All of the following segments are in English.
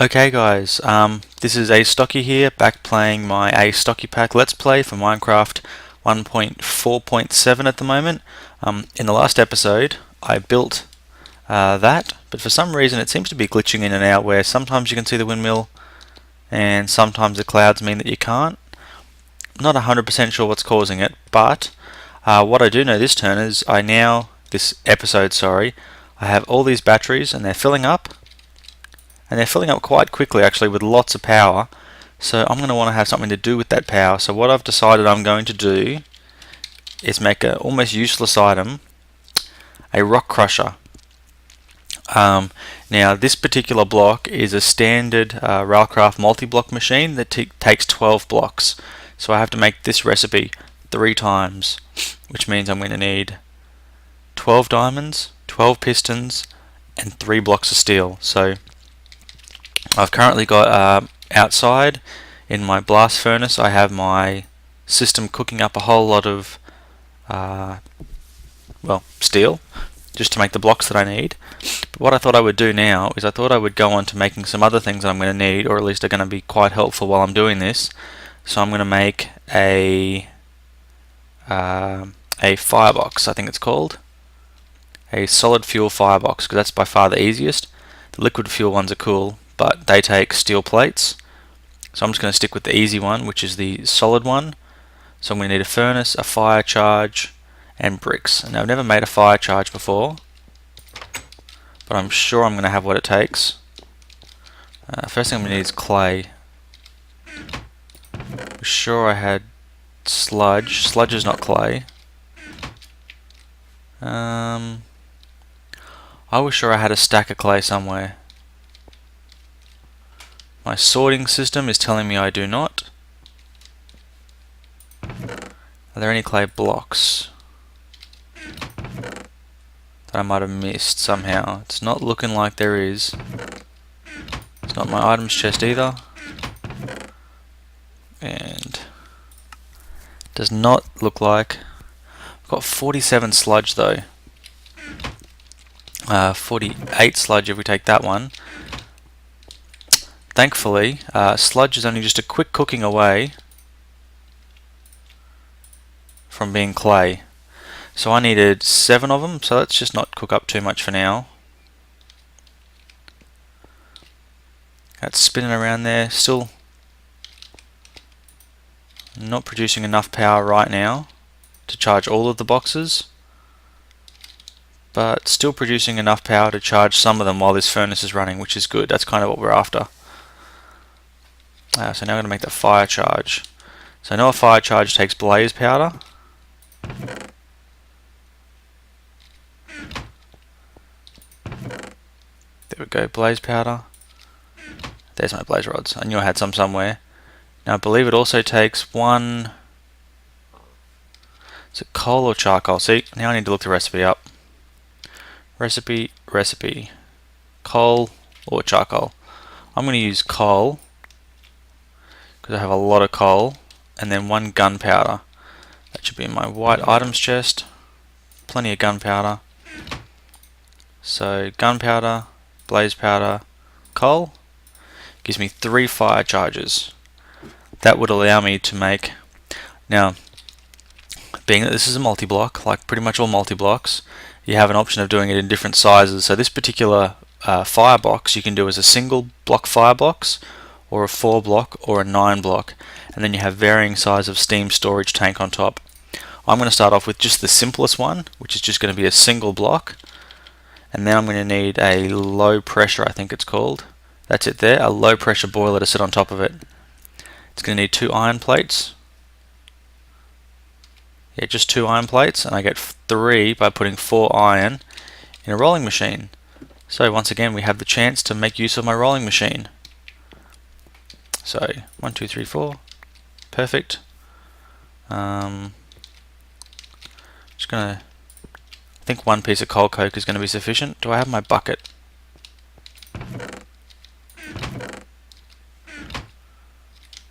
Okay guys, this is Astocky here, back playing my Astocky Pack Let's Play for Minecraft 1.4.7 at the moment. In the last episode I built that, but for some reason it seems to be glitching in and out where sometimes you can see the windmill and sometimes the clouds mean that you can't. Not 100% sure what's causing it, but what I do know this turn is I have all these batteries and they're filling up. And they're filling up quite quickly actually with lots of power, so I'm going to want to have something to do with that power. So what I've decided I'm going to do is make an almost useless item, a rock crusher. Now this particular block is a standard Railcraft multi-block machine that takes 12 blocks, so I have to make this recipe 3 times, which means I'm going to need 12 diamonds, 12 pistons and 3 blocks of steel. So I've currently got outside in my blast furnace I have my system cooking up a whole lot of steel just to make the blocks that I need. But what I thought I would do now is I thought I would go on to making some other things that I'm going to need, or at least are going to be quite helpful while I'm doing this. So I'm going to make a firebox, I think it's called. A solid fuel firebox, because that's by far the easiest. The liquid fuel ones are cool, but they take steel plates. So I'm just going to stick with the easy one, which is the solid one. So I'm going to need a furnace, a fire charge, and bricks. Now I've never made a fire charge before, but I'm sure I'm going to have what it takes. First thing I'm going to need is clay. I'm sure I had sludge. Sludge is not clay. I was sure I had a stack of clay somewhere. My sorting system is telling me I do not. Are there any clay blocks that I might have missed somehow? It's not looking like there is. It's not my items chest either. And does not look like. I've got 47 sludge though. 48 sludge if we take that one. Thankfully, sludge is only just a quick cooking away from being clay. So I needed 7 of them, so let's just not cook up too much for now. That's spinning around there, still not producing enough power right now to charge all of the boxes, but still producing enough power to charge some of them while this furnace is running, which is good. That's kind of what we're after. So now I'm going to make the fire charge. So I know a fire charge takes blaze powder. There we go, blaze powder. There's my blaze rods. I knew I had some somewhere. Now I believe it also takes one. Is it coal or charcoal? See, now I need to look the recipe up. Recipe. Coal or charcoal. I'm going to use coal, because I have a lot of coal, and then 1 gunpowder. That should be in my white items chest. Plenty of gunpowder. So gunpowder, blaze powder, coal gives me 3 fire charges. That would allow me to make, now being that this is a multi-block, like pretty much all multi-blocks, you have an option of doing it in different sizes. So this particular firebox you can do as a single block firebox, or a 4 block, or a 9 block, and then you have varying size of steam storage tank on top. I'm going to start off with just the simplest one, which is just going to be a single block, and then I'm going to need a low pressure, I think it's called. That's it there, a low pressure boiler to sit on top of it. It's going to need 2 iron plates. Yeah, just 2 iron plates, and I get 3 by putting 4 iron in a rolling machine. So once again we have the chance to make use of my rolling machine. So 1, 2, 3, 4, perfect. Just gonna, I think 1 piece of coal coke is going to be sufficient. Do I have my bucket?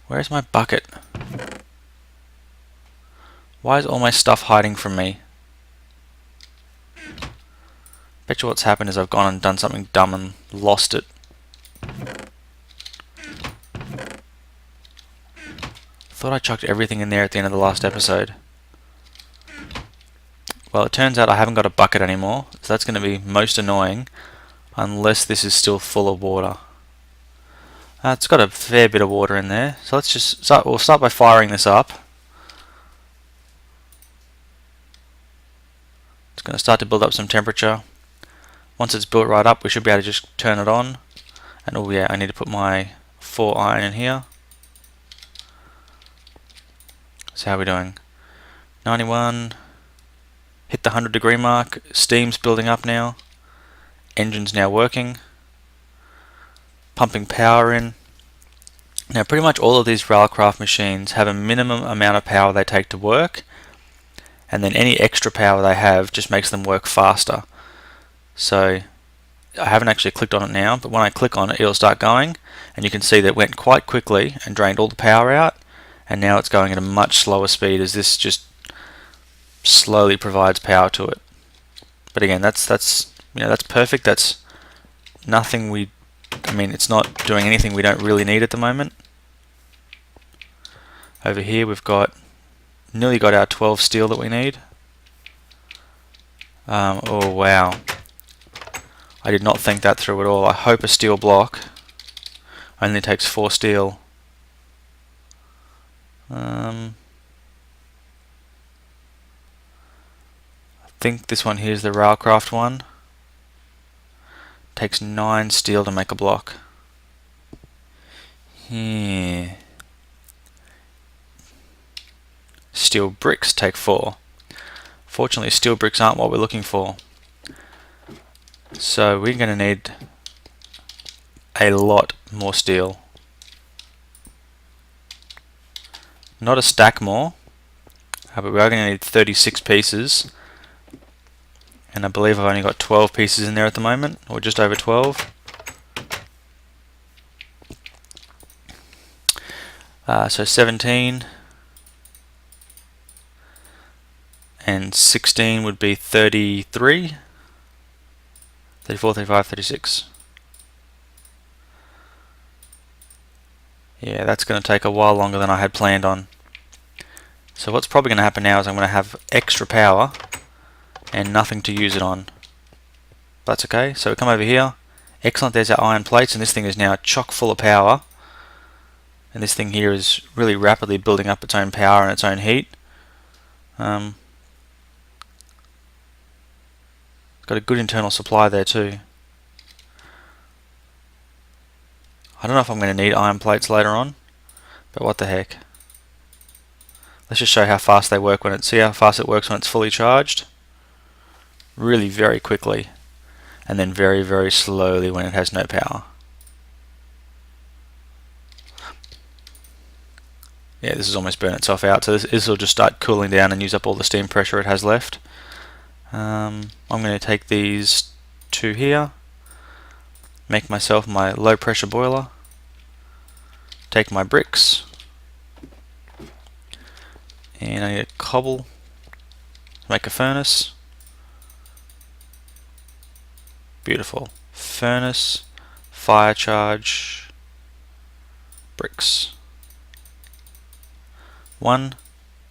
Where's my bucket? Why is all my stuff hiding from me? Bet you what's happened is I've gone and done something dumb and lost it. Thought I chucked everything in there at the end of the last episode. Well, it turns out I haven't got a bucket anymore, so that's going to be most annoying unless this is still full of water. It's got a fair bit of water in there, so let's just start. We'll start by firing this up. It's going to start to build up some temperature. Once it's built right up, we should be able to just turn it on. And oh yeah, I need to put my 4 iron in here. So how are we doing? 91. Hit the 100-degree mark. Steam's building up now. Engine's now working. Pumping power in. Now pretty much all of these railcraft machines have a minimum amount of power they take to work, and then any extra power they have just makes them work faster. So I haven't actually clicked on it now, but when I click on it, it'll start going, and you can see that it went quite quickly and drained all the power out, and now it's going at a much slower speed as this just slowly provides power to it. But again, that's perfect. That's nothing it's not doing anything we don't really need at the moment. Over here we've nearly got our 12 steel that we need. Oh wow. I did not think that through at all. I hope a steel block only takes 4 steel. I think this one here is the railcraft one. Takes 9 steel to make a block. Yeah. Steel bricks take 4. Fortunately, steel bricks aren't what we're looking for. So we're going to need a lot more steel. Not a stack more, but we are going to need 36 pieces. And I believe I've only got 12 pieces in there at the moment, or just over 12. So 17 and 16 would be 33, 34, 35, 36. Yeah, that's going to take a while longer than I had planned on. So what's probably going to happen now is I'm going to have extra power and nothing to use it on. That's okay. So we come over here. Excellent, there's our iron plates, and this thing is now chock full of power. And this thing here is really rapidly building up its own power and its own heat. It's got a good internal supply there too. I don't know if I'm going to need iron plates later on, but what the heck. Let's just show how fast they work see how fast it works when it's fully charged. Really very quickly, and then very, very slowly when it has no power. Yeah, this has almost burned itself out, so this will just start cooling down and use up all the steam pressure it has left. I'm going to take these 2 here, make myself my low pressure boiler, take my bricks, and I need a cobble to make a furnace. Beautiful. Furnace, fire charge, bricks. 1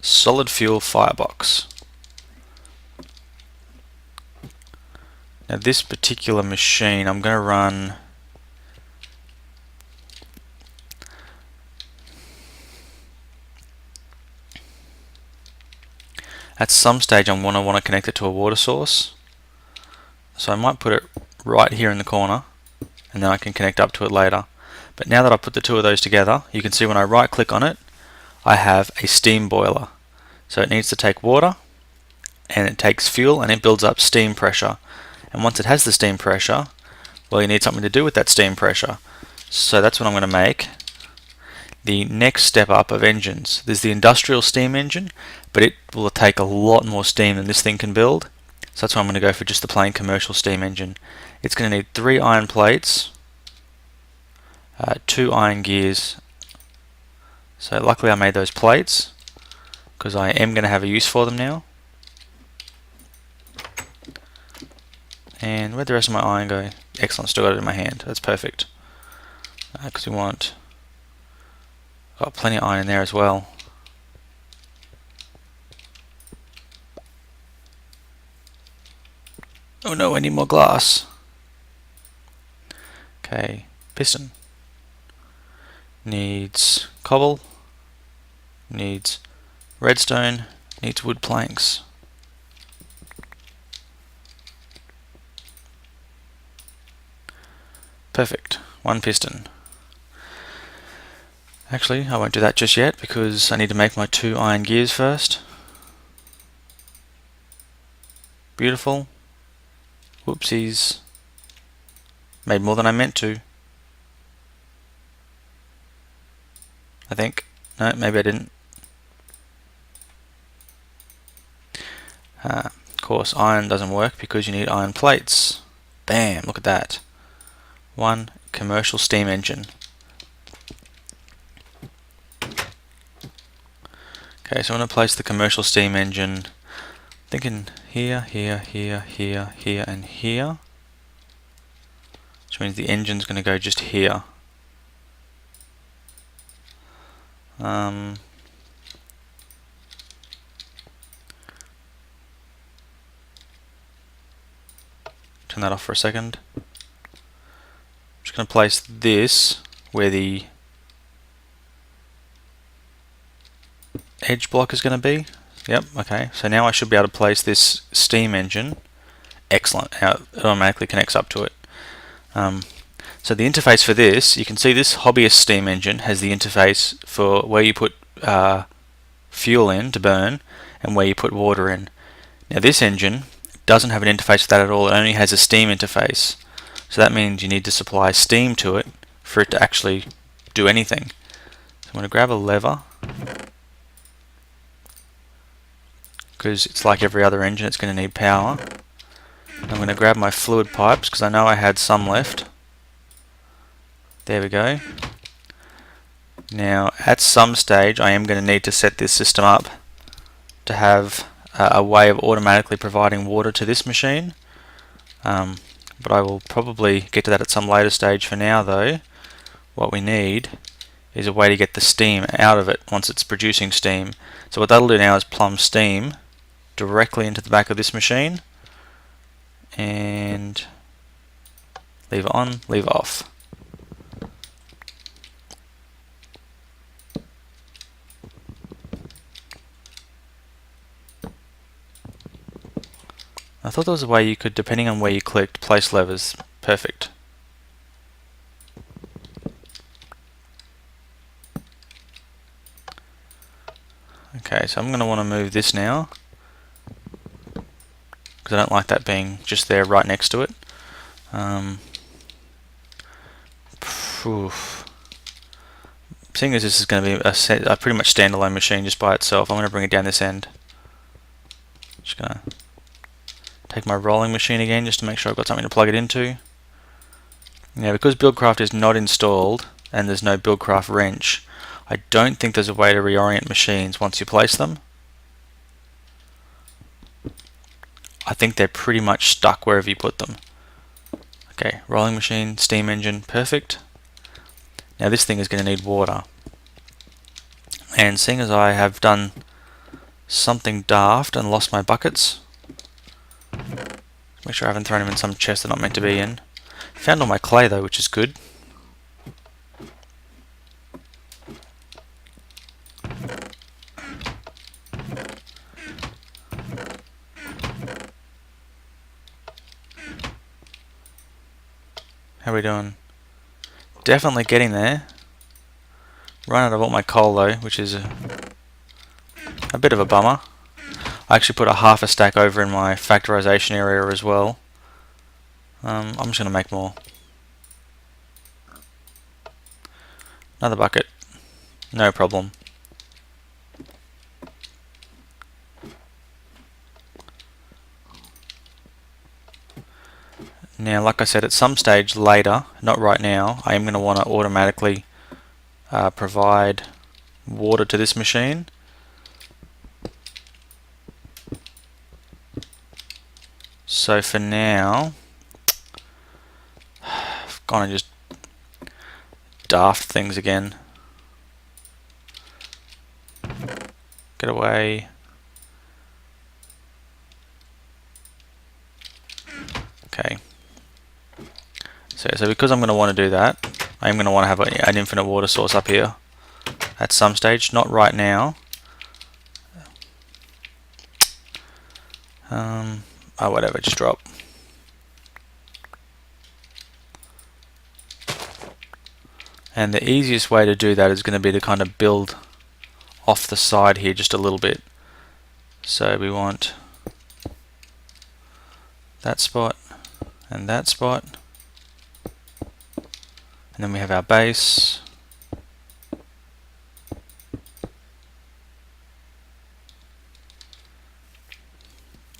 solid fuel firebox. Now this particular machine I'm going to run at some stage. I want to connect it to a water source, so I might put it right here in the corner and then I can connect up to it later. But now that I put the 2 of those together, you can see when I right click on it, I have a steam boiler. So it needs to take water and it takes fuel and it builds up steam pressure. And once it has the steam pressure, well, you need something to do with that steam pressure. So that's what I'm going to make the next step up of engines. There's the industrial steam engine, but it will take a lot more steam than this thing can build. So that's why I'm going to go for just the plain commercial steam engine. It's going to need 3 iron plates, 2 iron gears. So luckily I made those plates, because I am going to have a use for them now. And where'd the rest of my iron go? Excellent, still got it in my hand. That's perfect. Because we want... got plenty of iron in there as well. Oh no, I need more glass. Okay, piston. Needs cobble. Needs redstone. Needs wood planks. Perfect. One piston. Actually, I won't do that just yet because I need to make my 2 iron gears first. Beautiful. Whoopsies. Made more than I meant to. I think. No, maybe I didn't. Of course, iron doesn't work because you need iron plates. Bam, look at that. 1 commercial steam engine. Okay, so I'm going to place the commercial steam engine, thinking here, here, here, here, here, and here. Which means the engine's going to go just here. Turn that off for a second. I'm just going to place this where the edge block is going to be. Yep, okay. So now I should be able to place this steam engine. Excellent. Now it automatically connects up to it. So the interface for this, you can see this hobbyist steam engine has the interface for where you put fuel in to burn and where you put water in. Now this engine doesn't have an interface for that at all. It only has a steam interface. So that means you need to supply steam to it for it to actually do anything. So I'm going to grab a lever, because it's like every other engine, it's going to need power. I'm going to grab my fluid pipes because I know I had some left. There we go. Now at some stage I am going to need to set this system up to have a way of automatically providing water to this machine, but I will probably get to that at some later stage. For now though, what we need is a way to get the steam out of it once it's producing steam. So what that'll do now is plumb steam directly into the back of this machine and leave it on, leave it off. I thought there was a way you could, depending on where you clicked, place levers. Perfect. Okay, so I'm going to want to move this now because I don't like that being just there right next to it. Seeing as this is going to be a pretty much standalone machine just by itself, I'm going to bring it down this end. Just going to take my rolling machine again just to make sure I've got something to plug it into. Now because Buildcraft is not installed and there's no Buildcraft wrench, I don't think there's a way to reorient machines once you place them. I think they're pretty much stuck wherever you put them. Okay, rolling machine, steam engine, perfect. Now this thing is going to need water. And seeing as I have done something daft and lost my buckets, make sure I haven't thrown them in some chest they're not meant to be in. Found all my clay though, which is good. How are we doing? Definitely getting there. Run out of all my coal though, which is a bit of a bummer. I actually put a half a stack over in my factorization area as well. I'm just going to make more. Another bucket. No problem. Now, like I said, at some stage later, not right now, I am going to want to automatically provide water to this machine. So for now, I've gone and just daft things again. Get away. So because I'm going to want to do that, I'm going to want to have an infinite water source up here at some stage, not right now. Oh, whatever, just drop. And the easiest way to do that is going to be to kind of build off the side here just a little bit. So we want that spot and that spot, and then we have our base.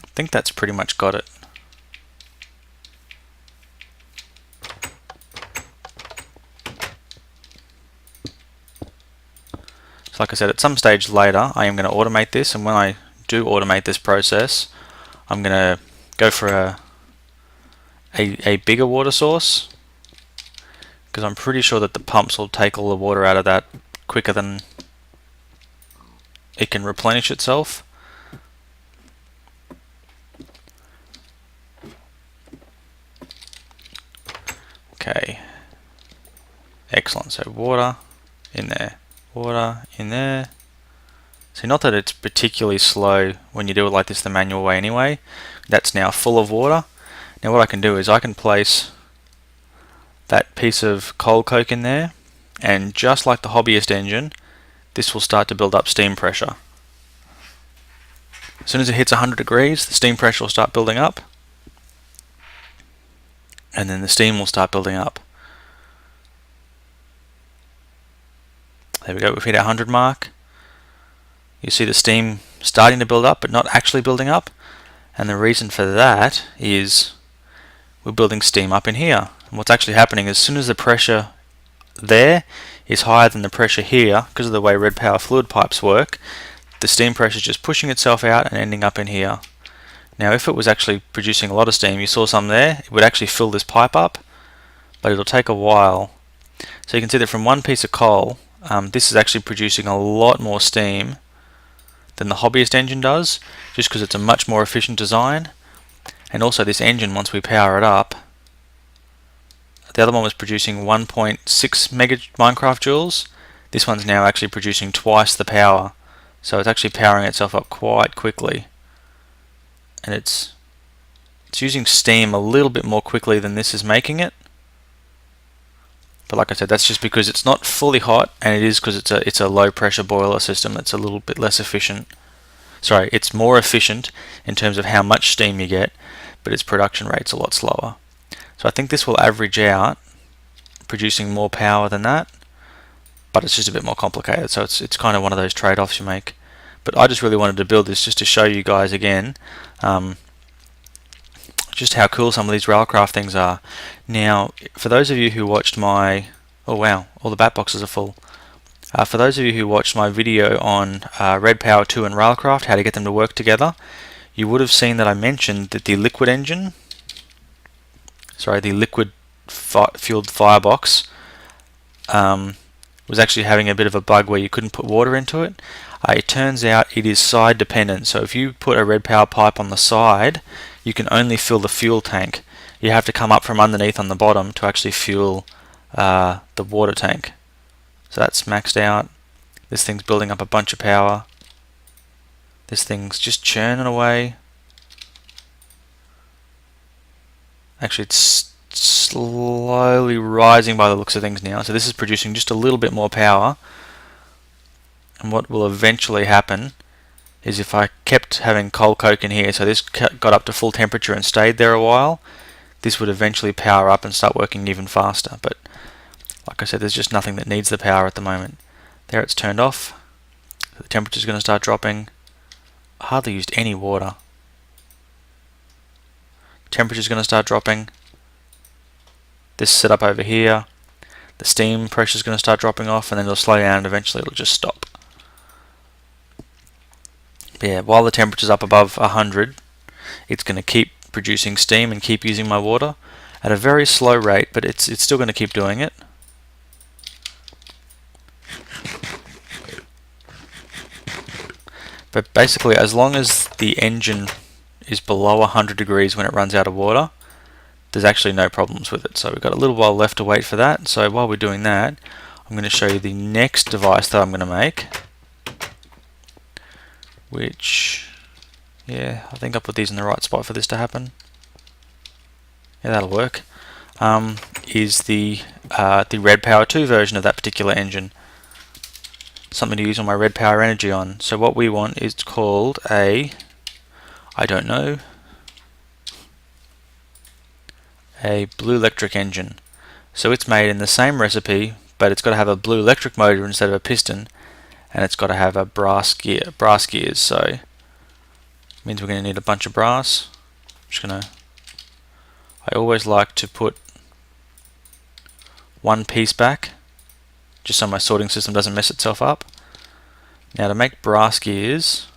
I think that's pretty much got it. So like I said, at some stage later I am going to automate this, and when I do automate this process, I'm going to go for a bigger water source, because I'm pretty sure that the pumps will take all the water out of that quicker than it can replenish itself. Okay, excellent. So water in there, water in there. So not that it's particularly slow when you do it like this the manual way anyway. That's now full of water. Now what I can do is I can place that piece of coal coke in there, and just like the hobbyist engine, this will start to build up steam pressure. As soon as it hits 100 degrees, the steam pressure will start building up, and then the steam will start building up. There we go, we've hit our 100 mark. You see the steam starting to build up but not actually building up, and the reason for that is we're building steam up in here. And what's actually happening is as soon as the pressure there is higher than the pressure here, because of the way red power fluid pipes work, the steam pressure is just pushing itself out and ending up in here. Now if it was actually producing a lot of steam, you saw some there, it would actually fill this pipe up, but it'll take a while. So you can see that from one piece of coal, this is actually producing a lot more steam than the hobbyist engine does, just because it's a much more efficient design. And also this engine, once we power it up, the other one was producing 1.6 mega Minecraft joules. This one's now actually producing twice the power, so it's actually powering itself up quite quickly, and it's using steam a little bit more quickly than this is making it. But like I said, that's just because it's not fully hot, and it is because it's a low pressure boiler system that's a little bit less efficient. Sorry, it's more efficient in terms of how much steam you get, but its production rate's a lot slower. So I think this will average out producing more power than that, but it's just a bit more complicated, so it's kind of one of those trade-offs you make. But I just really wanted to build this just to show you guys again just how cool some of these railcraft things are. Now, for those of you who watched my... oh wow, all the bat boxes are full. For those of you who watched my video on Red Power 2 and railcraft, how to get them to work together, you would have seen that I mentioned that the liquid engine, the liquid fueled firebox, was actually having a bit of a bug where you couldn't put water into it. It turns out it is side dependent, so if you put a red power pipe on the side, you can only fill the fuel tank. You have to come up from underneath on the bottom to actually fuel the water tank. So that's maxed out. This thing's building up a bunch of power. This thing's just churning away. Actually, it's slowly rising by the looks of things now. So this is producing just a little bit more power. And what will eventually happen is if I kept having coal coke in here, so this got up to full temperature and stayed there a while, this would eventually power up and start working even faster. But like I said, there's just nothing that needs the power at the moment. There, it's turned off. The temperature's going to start dropping. I hardly used any water. Temperature's going to start dropping. This setup over here, the steam pressure's going to start dropping off, and then it'll slow down and eventually it'll just stop. But yeah, while the temperature's up above 100, it's going to keep producing steam and keep using my water at a very slow rate, but it's still going to keep doing it. But basically, as long as the engine is below 100 degrees when it runs out of water, there's actually no problems with it. So we've got a little while left to wait for that. So while we're doing that, I'm going to show you the next device that I'm going to make, which, yeah, I think I put these in the right spot for this to happen. Yeah, that'll work. Is the Red Power 2 version of that particular engine. Something to use all my Red Power energy on. So what we want is called a, I don't know, a blue electric engine. So it's made in the same recipe, but it's got to have a blue electric motor instead of a piston, and it's got to have a brass gears. So it means we're going to need a bunch of brass. I always like to put one piece back, just so my sorting system doesn't mess itself up. Now to make brass gears,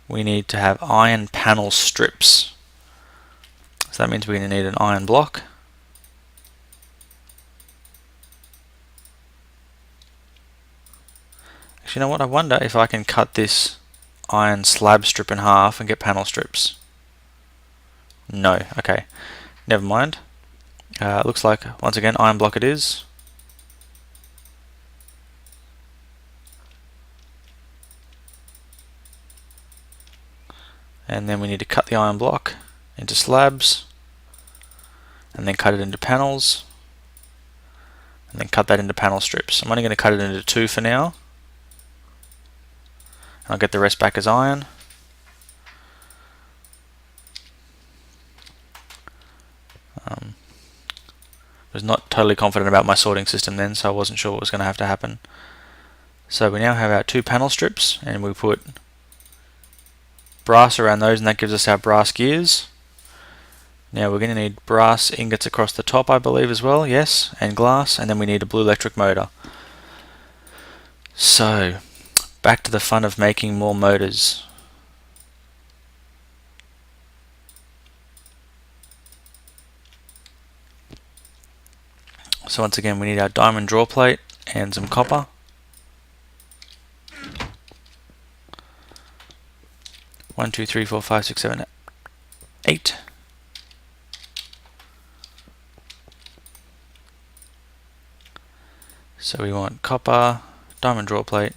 we need to have iron panel strips. So that means we're going to need an iron block. Actually, you know what? I wonder if I can cut this iron slab strip in half and get panel strips. No. Okay. Never mind. Looks like, once again, iron block it is. And then we need to cut the iron block into slabs, and then cut it into panels, and then cut that into panel strips. I'm only going to cut it into 2 for now. I'll get the rest back as iron. I was not totally confident about my sorting system then, so I wasn't sure what was going to have to happen. So we now have our 2 panel strips, and we put brass around those, and that gives us our brass gears. Now we're going to need brass ingots across the top, I believe, as well, yes, and glass, and then we need a blue electric motor. So, back to the fun of making more motors. So once again, we need our diamond draw plate and some copper. One, two, three, four, five, six, seven, 8. So we want copper, diamond draw plate,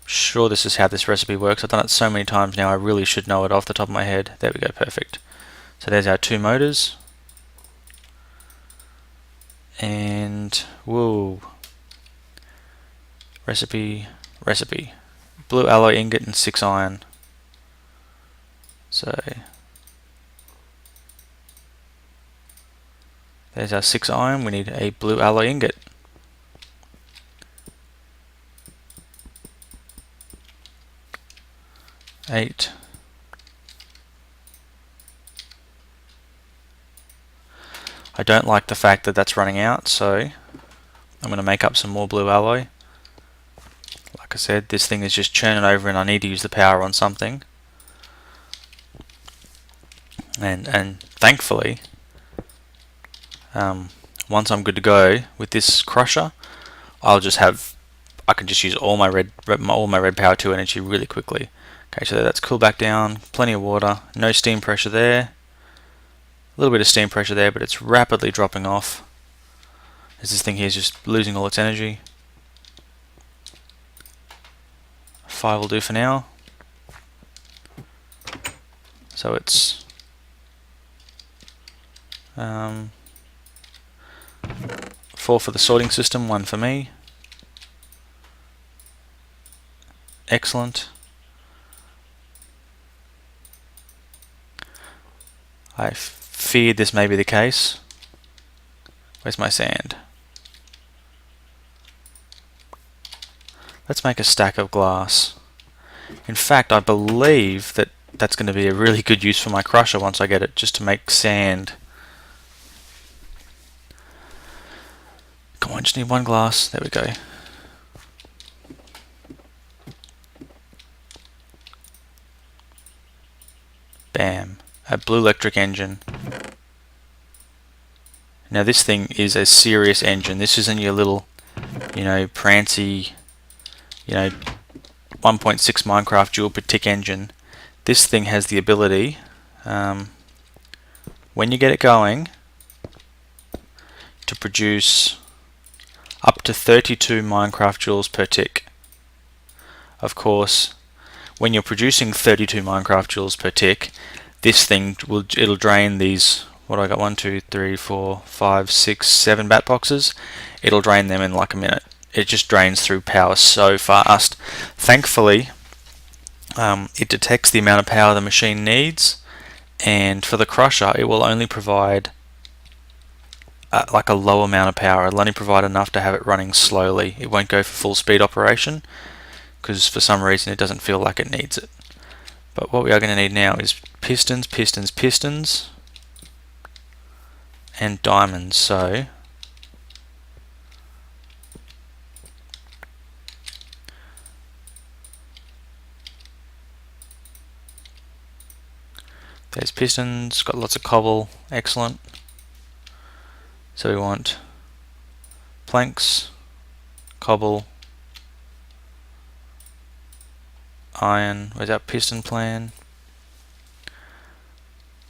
sure this is how this recipe works. I've done it so many times now I really should know it off the top of my head. There we go, perfect. So there's our 2 motors. And whoa. Recipe. Blue alloy ingot and 6 iron. So there's our 6 iron. We need a blue alloy ingot. Eight. I don't like the fact that that's running out, so I'm going to make up some more blue alloy. Like I said, this thing is just churning over and I need to use the power on something. And thankfully, once I'm good to go with this crusher, I can just use all my red power 2 energy really quickly. Okay, so that's cooled back down, plenty of water, no steam pressure there. A little bit of steam pressure there, but it's rapidly dropping off as this thing here is just losing all its energy. 5 will do for now. So it's 4 for the sorting system, 1 for me. Excellent. I feared this may be the case. Where's my sand? Let's make a stack of glass. In fact, I believe that that's going to be a really good use for my crusher once I get it, just to make sand. Come on, just need 1 glass. There we go. Bam. A blue electric engine. Now this thing is a serious engine. This isn't your little, prancy, 1.6 Minecraft joule per tick engine. This thing has the ability, when you get it going, to produce up to 32 Minecraft joules per tick. Of course, when you're producing 32 Minecraft joules per tick, this thing it'll drain these, what do I got, 1, 2, 3, 4, 5, 6, 7 bat boxes. It'll drain them in like a minute. It just drains through power so fast. Thankfully, it detects the amount of power the machine needs, and for the crusher it will only provide like a low amount of power. It'll only provide enough to have it running slowly. It won't go for full speed operation because for some reason it doesn't feel like it needs it. But what we are going to need now is pistons, pistons, pistons, and diamonds. So there's pistons, got lots of cobble, excellent. So we want planks, cobble, iron. Where's our piston plan?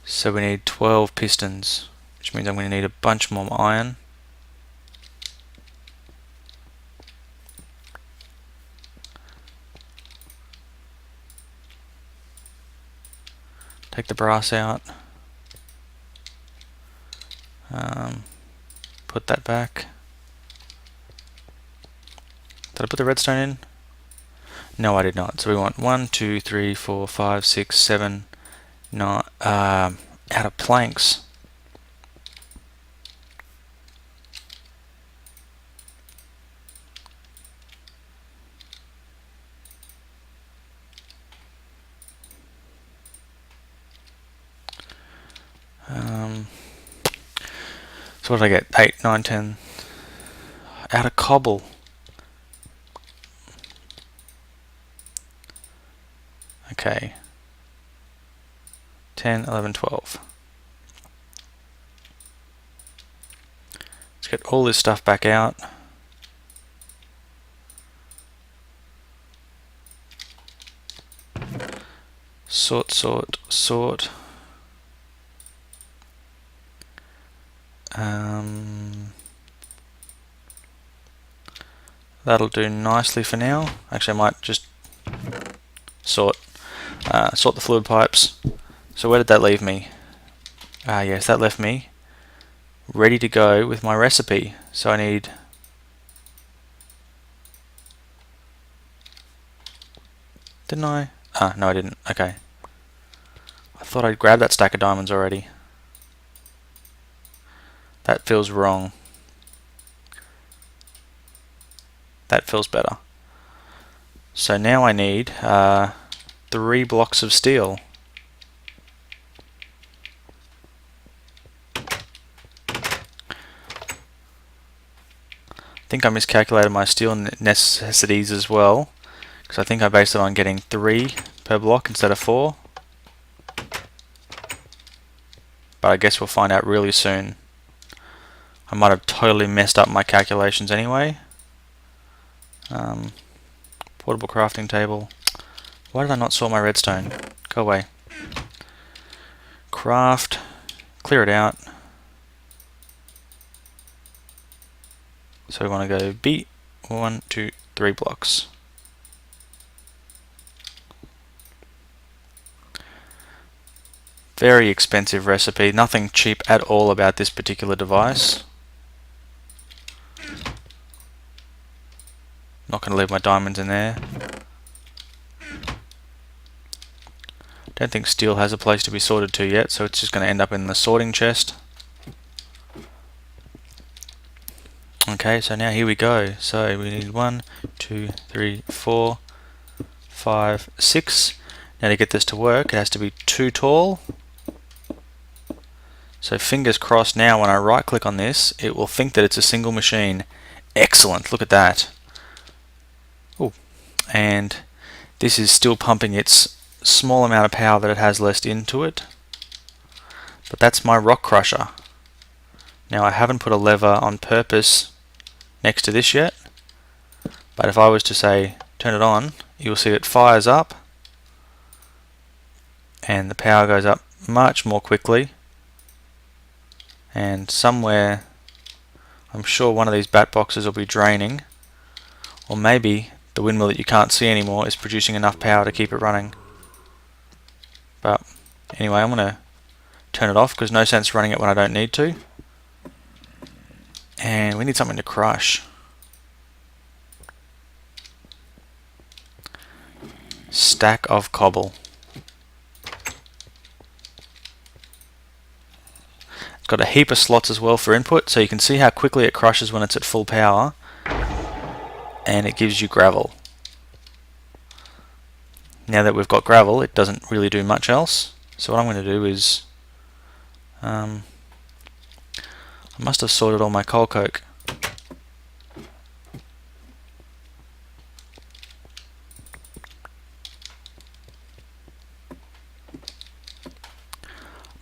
So we need 12 pistons, which means I'm going to need a bunch more iron. Take the brass out. Put that back. Did I put the redstone in? No, I did not. So we want 1, 2, 3, 4, 5, 6, 7, 9, out of planks. So what did I get? 8, 9, 10. Out of cobble. Okay. 10, 11, 12. Let's get all this stuff back out. Sort, sort, sort. That'll do nicely for now. Actually, I might just sort the fluid pipes. So where did that leave me? Yes, that left me ready to go with my recipe. So I need didn't I? No, I didn't. Okay. I thought I'd grabbed that stack of diamonds already. That feels wrong. That feels better. So now I need 3 blocks of steel. I think I miscalculated my steel necessities as well, because I think I based it on getting 3 per block instead of 4. But I guess we'll find out really soon. I might have totally messed up my calculations anyway. Portable crafting table. Why did I not sort my redstone? Go away. Craft. Clear it out. So we want to go B, 1, 2, 3 blocks. Very expensive recipe, nothing cheap at all about this particular device. Not going to leave my diamonds in there. Don't think steel has a place to be sorted to yet, so it's just going to end up in the sorting chest. Okay, so now here we go. So we need 1, 2, 3, 4, 5, 6. Now to get this to work, it has to be 2 tall. So fingers crossed now when I right click on this, it will think that it's a single machine. Excellent, look at that. Oh, and this is still pumping its small amount of power that it has left into it. But that's my rock crusher. Now I haven't put a lever on purpose next to this yet, but if I was to say turn it on, you'll see it fires up and the power goes up much more quickly, and somewhere I'm sure one of these bat boxes will be draining, or maybe the windmill that you can't see anymore is producing enough power to keep it running. But anyway, I'm going to turn it off because no sense running it when I don't need to. And we need something to crush. Stack of cobble. It's got a heap of slots as well for input, so you can see how quickly it crushes when it's at full power, and it gives you gravel. Now that we've got gravel, it doesn't really do much else. So what I'm going to do is, I must have sorted all my coal coke.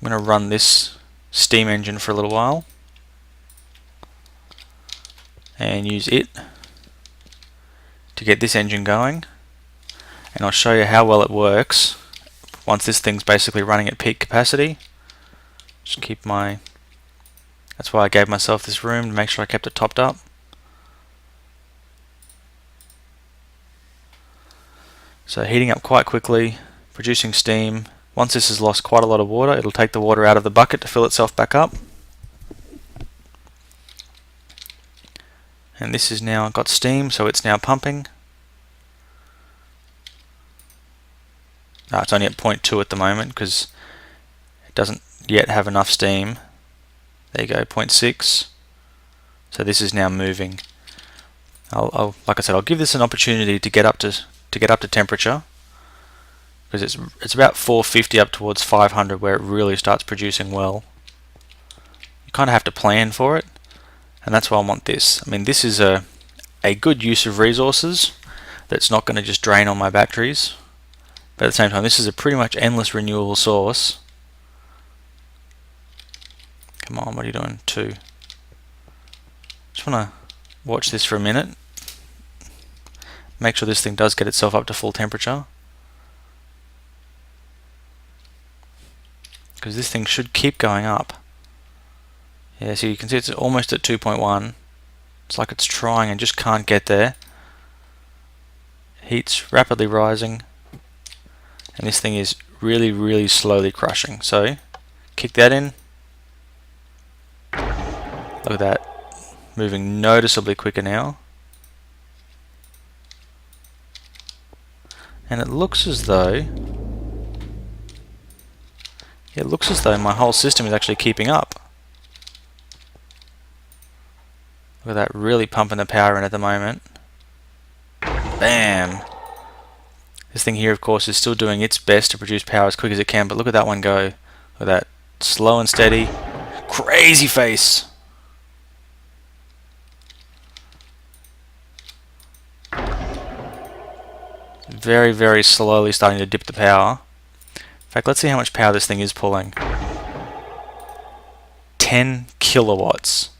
I'm going to run this steam engine for a little while and use it to get this engine going, and I'll show you how well it works once this thing's basically running at peak capacity. Just keep my, that's why I gave myself this room, to make sure I kept it topped up. So heating up quite quickly, producing steam. Once this has lost quite a lot of water, it'll take the water out of the bucket to fill itself back up. And this is now got steam, so it's now pumping. No, it's only at 0.2 at the moment because it doesn't yet have enough steam. There you go, 0.6. So this is now moving. Like I said, I'll give this an opportunity to get up to temperature, because it's about 450 up towards 500 where it really starts producing well. You kind of have to plan for it, and that's why I want this. I mean, this is a good use of resources that's not going to just drain on my batteries, but at the same time this is a pretty much endless renewable source. Come on, what are you doing? 2. Just want to watch this for a minute, make sure this thing does get itself up to full temperature, because this thing should keep going up. Yeah, so you can see it's almost at 2.1. It's like it's trying and just can't get there. Heat's rapidly rising, and this thing is really, really slowly crushing. So kick that in. Look at that, moving noticeably quicker now. And it looks as though my whole system is actually keeping up. Look at that, really pumping the power in at the moment. Bam! This thing here, of course, is still doing its best to produce power as quick as it can, but look at that one go. Look at that, slow and steady. Crazy face! Very, very slowly starting to dip the power. In fact, let's see how much power this thing is pulling. 10 kilowatts.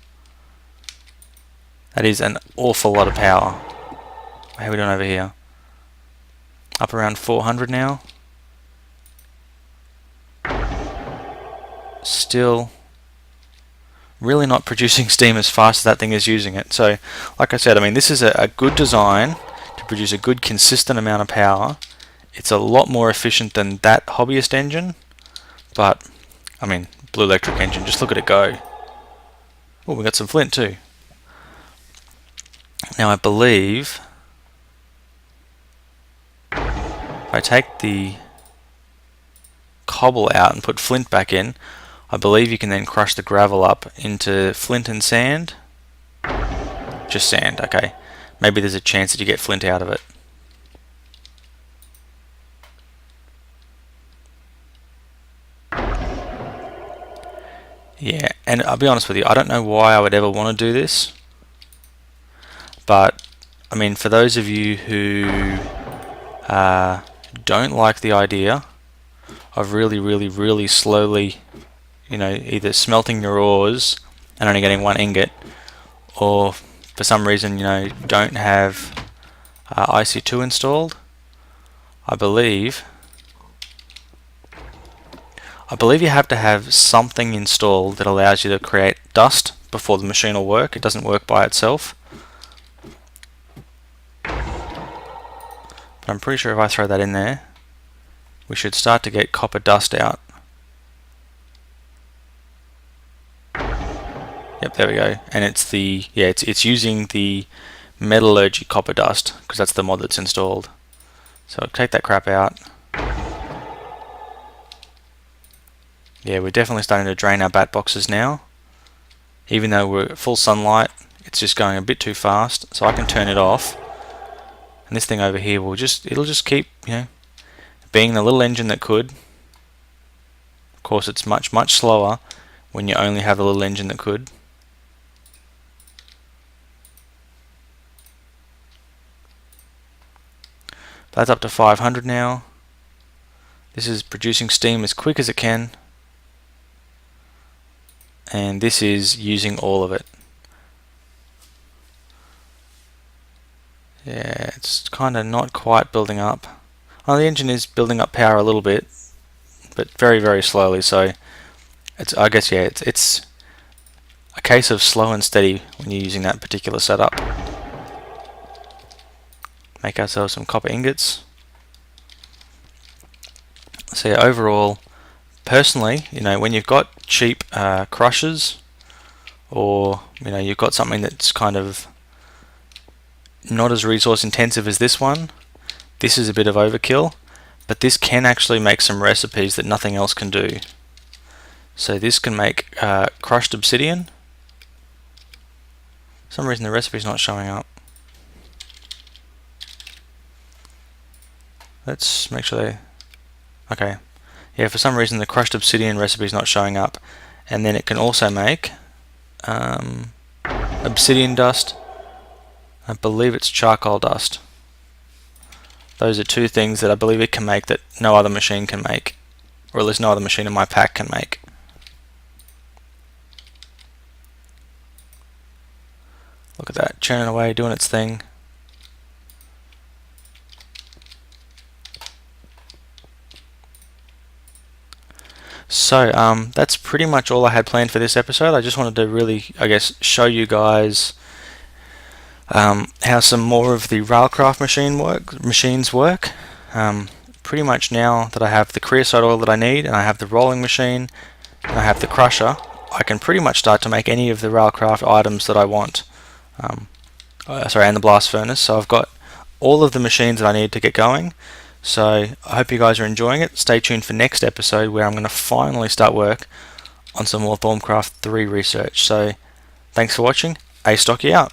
That is an awful lot of power. How are we doing over here? Up around 400 now. Still really not producing steam as fast as that thing is using it. So, like I said, I mean, this is a good design to produce a good consistent amount of power. It's a lot more efficient than that hobbyist engine, but I mean, Blue Electric engine, just look at it go. Oh, we got some flint too. Now I believe if I take the cobble out and put flint back in, I believe you can then crush the gravel up into flint and sand. Just sand, okay. Maybe there's a chance that you get flint out of it. Yeah, and I'll be honest with you, I don't know why I would ever want to do this, but I mean, for those of you who don't like the idea of really slowly, you know, either smelting your ores and only getting 1 ingot, or for some reason, you know, don't have IC2 installed, I believe you have to have something installed that allows you to create dust before the machine will work. It doesn't work by itself. But I'm pretty sure if I throw that in there, we should start to get copper dust out. Yep, there we go. And it's the it's using the metallurgy copper dust because that's the mod that's installed. So I'll take that crap out. Yeah, we're definitely starting to drain our bat boxes now. Even though we're at full sunlight, it's just going a bit too fast. So I can turn it off. And this thing over here will it'll just keep, being the little engine that could. Of course, it's much slower when you only have a little engine that could. That's up to 500 now. This is producing steam as quick as it can. And this is using all of it. Yeah, it's kind of not quite building up. Oh, the engine is building up power a little bit, but very slowly. So I guess it's a case of slow and steady when you're using that particular setup. Make ourselves some copper ingots. So yeah, overall, personally, when you've got cheap crushers, or you've got something that's kind of not as resource intensive as this one, this is a bit of overkill, but this can actually make some recipes that nothing else can do. So this can make crushed obsidian. For some reason the recipe's not showing up. Let's make sure okay. Yeah, for some reason the crushed obsidian recipe is not showing up. And then it can also make obsidian dust. I believe it's charcoal dust. Those are two things that I believe it can make that no other machine can make. Or at least no other machine in my pack can make. Look at that, churning away, doing its thing. So that's pretty much all I had planned for this episode. I just wanted to really, show you guys how some more of the railcraft machines work. Pretty much now that I have the creosote oil that I need, and I have the rolling machine, and I have the crusher, I can pretty much start to make any of the railcraft items that I want. And the blast furnace. So I've got all of the machines that I need to get going. So I hope you guys are enjoying it. Stay tuned for next episode where I'm going to finally start work on some more Thaumcraft 3 research. So thanks for watching. Astocky out.